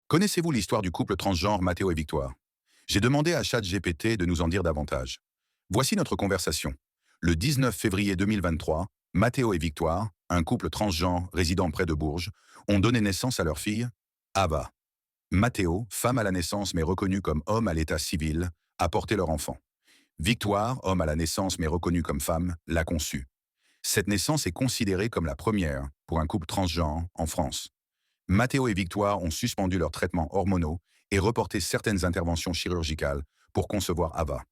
Connaissez-vous l'histoire du couple transgenre Mathéo et Victoire? J'ai demandé à ChatGPT de nous en dire davantage. Voici notre conversation. Le 19 février 2023, Mathéo et Victoire, un couple transgenre résidant près de Bourges, ont donné naissance à leur fille, Ava. Mathéo, femme à la naissance mais reconnu comme homme à l'état civil, a porté leur enfant. Victoire, homme à la naissance mais reconnu comme femme, l'a conçu. Cette naissance est considérée comme la première pour un couple transgenre en France. Mathéo et Victoire ont suspendu leurs traitements hormonaux et reporté certaines interventions chirurgicales pour concevoir Ava.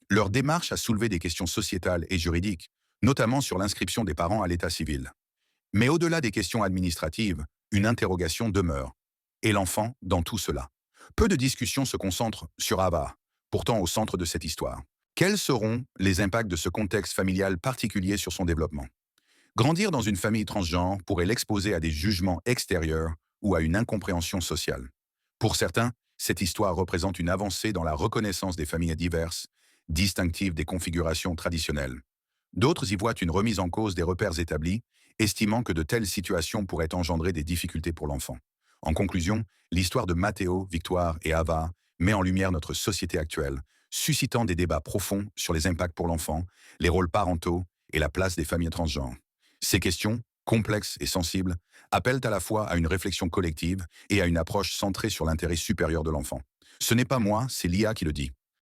Leur démarche a soulevé des questions sociétales et juridiques, notamment sur l'inscription des parents à l'état civil. Mais au-delà des questions administratives, une interrogation demeure. Et l'enfant dans tout cela? Peu de discussions se concentrent sur Ava, pourtant au centre de cette histoire. Quels seront les impacts de ce contexte familial particulier sur son développement? Grandir dans une famille transgenre pourrait l'exposer à des jugements extérieurs ou à une incompréhension sociale. Pour certains, cette histoire représente une avancée dans la reconnaissance des familles diverses, distinctives des configurations traditionnelles. D'autres y voient une remise en cause des repères établis, estimant que de telles situations pourraient engendrer des difficultés pour l'enfant. En conclusion, l'histoire de Mathéo, Victoire et Ava met en lumière notre société actuelle, suscitant des débats profonds sur les impacts pour l'enfant, les rôles parentaux et la place des familles transgenres. Ces questions, complexes et sensibles, appellent à la fois à une réflexion collective et à une approche centrée sur l'intérêt supérieur de l'enfant. Ce n'est pas moi, c'est l'IA qui le dit.